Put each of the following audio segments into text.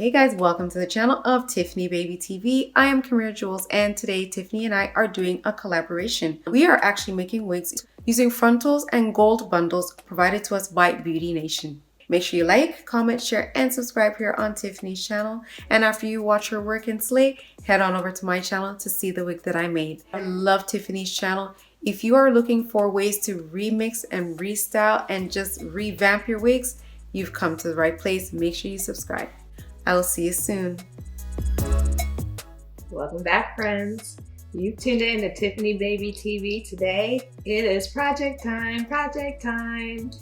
Hey guys, welcome to the channel of Tiffany Baby TV. I am Kimira Jewels, and today Tiffany and I are doing a collaboration. We are actually making wigs using frontals and gold bundles provided to us by Beauty Nation. Make sure you like, comment, share, and subscribe here on Tiffany's channel. And after you watch her work and slay, head on over to my channel to see the wig that I made. I love Tiffany's channel. If you are looking for ways to remix and restyle and just revamp your wigs, you've come to the right place. Make sure you subscribe. I will see you soon. Welcome back, friends. You tuned in to Tiffany Baby TV today. It is project time, project time.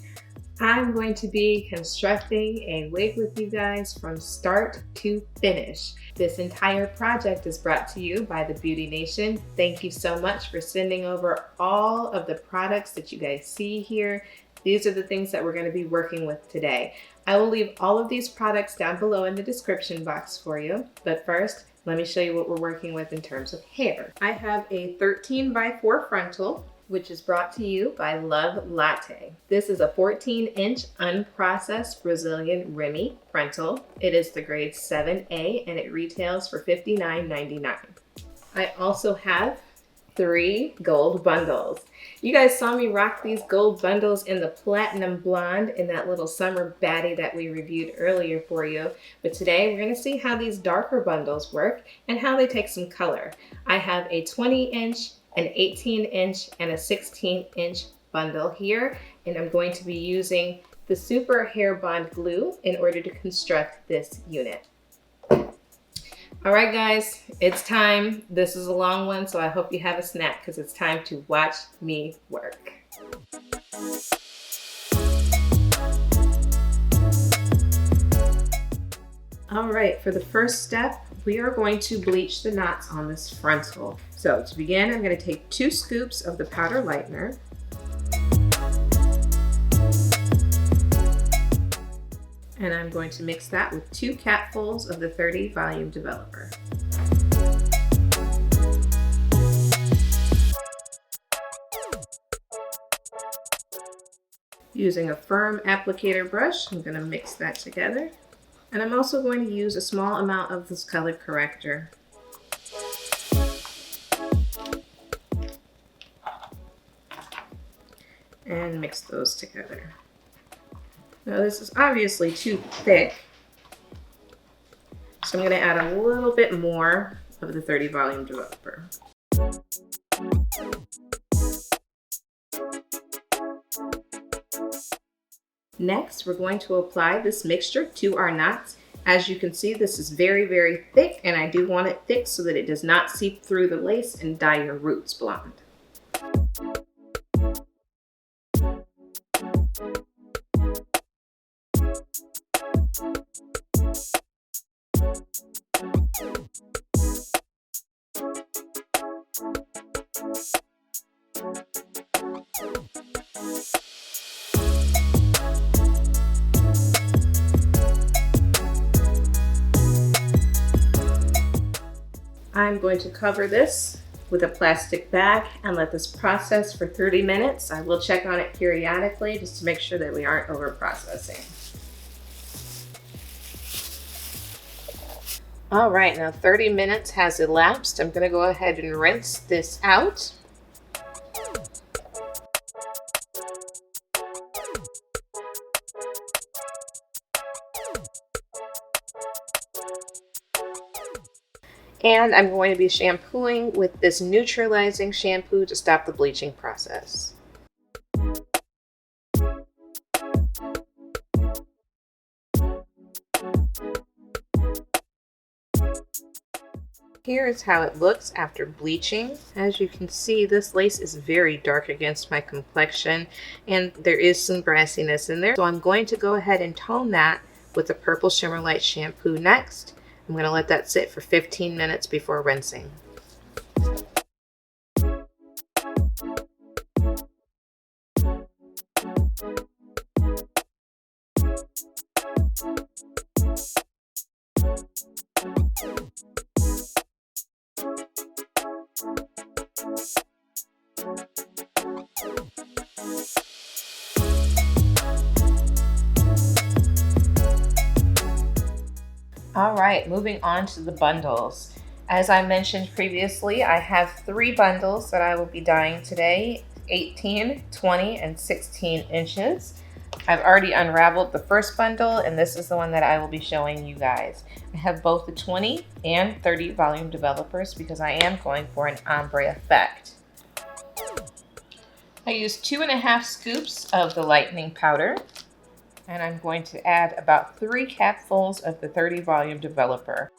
I'm going to be constructing a wig with you guys from start to finish. This entire project is brought to you by the Beauty Nation. Thank you so much for sending over all of the products that you guys see here. These are the things that we're going to be working with today. I will leave all of these products down below in the description box for you. But first, let me show you what we're working with in terms of hair. I have a 13x4 frontal, which is brought to you by Love Latte. This is a 14-inch unprocessed Brazilian Remy frontal. It is the grade 7A and it retails for $59.99. I also have 3 gold bundles. You guys saw me rock these gold bundles in the platinum blonde in that little summer baddie that we reviewed earlier for you. But today we're going to see how these darker bundles work and how they take some color. I have a 20-inch, an 18-inch, and a 16-inch bundle here, and I'm going to be using the Super Hair Bond glue in order to construct this unit. All right, guys, it's time. This is a long one, so I hope you have a snack because it's time to watch me work. All right, for the first step, we are going to bleach the knots on this frontal. So to begin, I'm going to take 2 scoops of the powder lightener. And I'm going to mix that with 2 capfuls of the 30 volume developer. Using a firm applicator brush, I'm going to mix that together. And I'm also going to use a small amount of this color corrector. And mix those together. Now this is obviously too thick, so I'm going to add a little bit more of the 30 volume developer. Next, we're going to apply this mixture to our knots. As you can see, this is very, very thick, and I do want it thick so that it does not seep through the lace and dye your roots blonde. I'm going to cover this with a plastic bag and let this process for 30 minutes. I will check on it periodically just to make sure that we aren't over processing. All right, now 30 minutes has elapsed. I'm going to go ahead and rinse this out. And I'm going to be shampooing with this neutralizing shampoo to stop the bleaching process. Here is how it looks after bleaching. As you can see, this lace is very dark against my complexion and there is some grassiness in there. So I'm going to go ahead and tone that with the purple Shimmerlites shampoo next. I'm going to let that sit for 15 minutes before rinsing. All right, moving on to the bundles. As I mentioned previously, I have 3 bundles that I will be dyeing today, 18, 20, and 16 inches. I've already unraveled the first bundle, and this is the one that I will be showing you guys. I have both the 20 and 30 volume developers because I am going for an ombre effect. I used 2.5 scoops of the lightening powder, and I'm going to add about 3 capfuls of the 30 volume developer.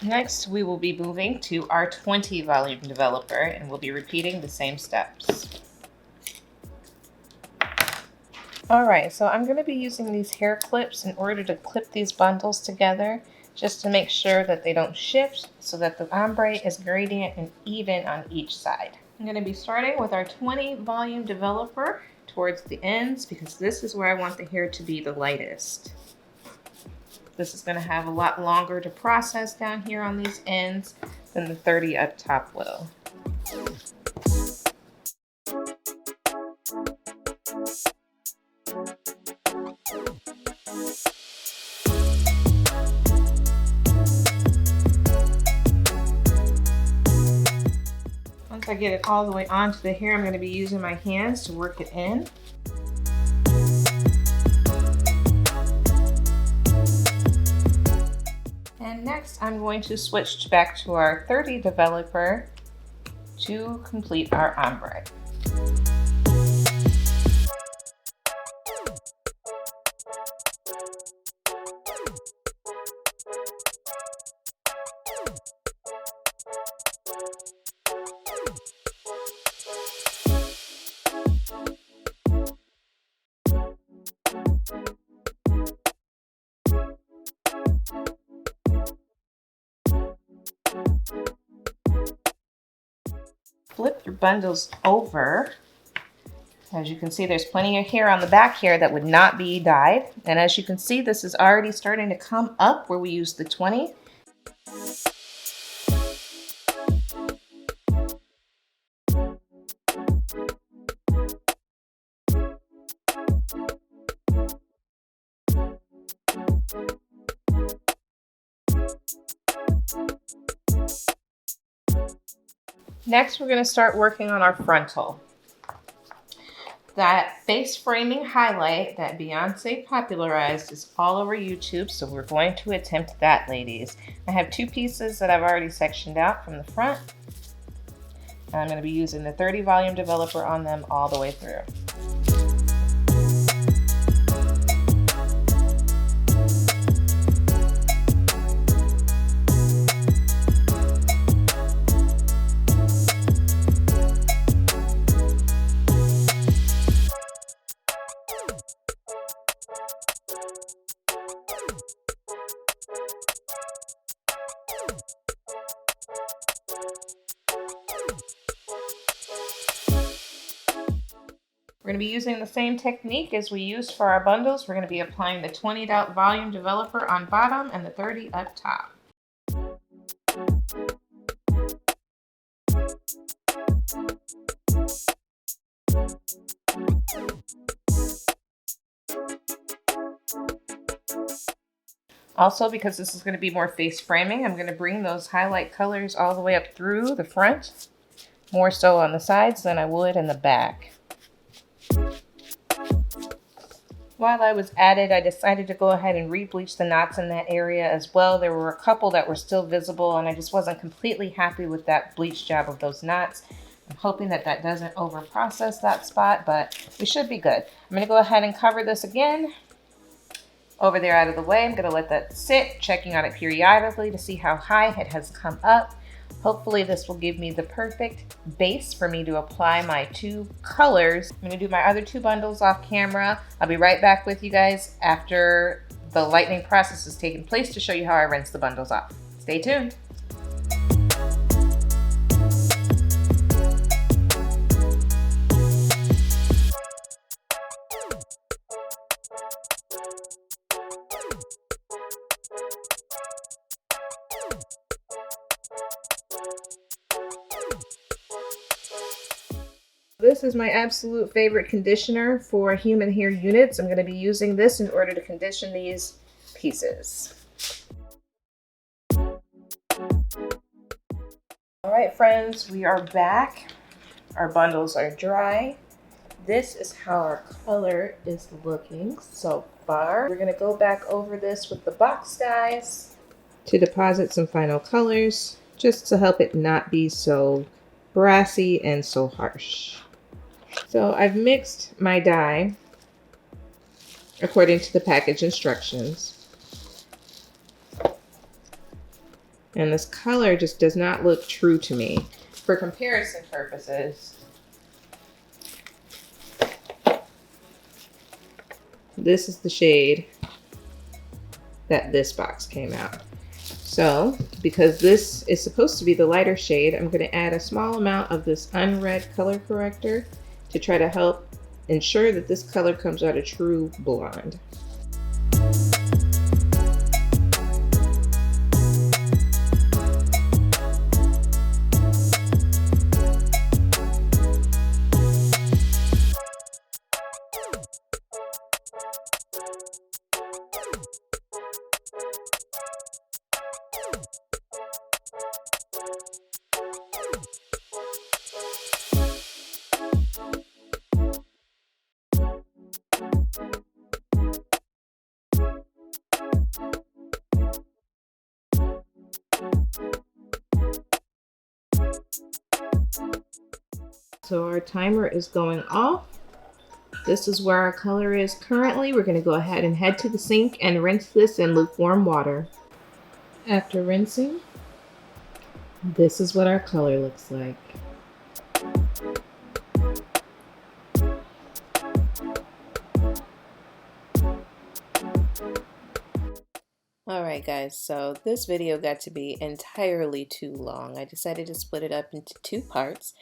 Next, we will be moving to our 20 volume developer, and we'll be repeating the same steps. Alright, so I'm going to be using these hair clips in order to clip these bundles together, just to make sure that they don't shift, so that the ombre is gradient and even on each side. I'm going to be starting with our 20 volume developer towards the ends, because this is where I want the hair to be the lightest. This is going to have a lot longer to process down here on these ends than the 30 up top will. Once I get it all the way onto the hair, I'm going to be using my hands to work it in. And next, I'm going to switch back to our 30 developer to complete our ombre. Flip your bundles over. As you can see, there's plenty of hair on the back here that would not be dyed. And as you can see, this is already starting to come up where we used the 20. Next, we're going to start working on our frontal. That face framing highlight that Beyonce popularized is all over YouTube, so we're going to attempt that, ladies. I have 2 pieces that I've already sectioned out from the front, and I'm going to be using the 30 volume developer on them all the way through. We're going to be using the same technique as we used for our bundles. We're going to be applying the 20 volume developer on bottom and the 30 up top. Also, because this is going to be more face framing, I'm going to bring those highlight colors all the way up through the front, more so on the sides than I would in the back. While I was at it, I decided to go ahead and re-bleach the knots in that area as well. There were a couple that were still visible, and I just wasn't completely happy with that bleach job of those knots. I'm hoping that that doesn't over-process that spot, but we should be good. I'm going to go ahead and cover this again. Over there out of the way, I'm going to let that sit, checking on it periodically to see how high it has come up. Hopefully this will give me the perfect base for me to apply my 2 colors. I'm going to do my other 2 bundles off camera. I'll be right back with you guys after the lightening process has taken place to show you how I rinse the bundles off. Stay tuned. this is my absolute favorite conditioner for human hair units. I'm going to be using this in order to condition these pieces. All right, friends, we are back. Our bundles are dry. This is how our color is looking so far. We're going to go back over this with the box dyes to deposit some final colors, just to help it not be so brassy and so harsh. So I've mixed my dye according to the package instructions. And this color just does not look true to me. For comparison purposes, this is the shade that this box came out. So, because this is supposed to be the lighter shade, I'm going to add a small amount of this unread color corrector to try to help ensure that this color comes out a true blonde. So our timer is going off. This is where our color is currently. We're going to go ahead and head to the sink and rinse this in lukewarm water. After rinsing, this is what our color looks like. Alright guys, so this video got to be entirely too long. I decided to split it up into two parts.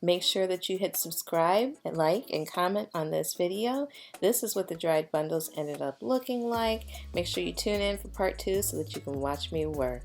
Make sure that you hit subscribe, and like, and comment on this video. This is what the dried bundles ended up looking like. Make sure you tune in for part 2 so that you can watch me work.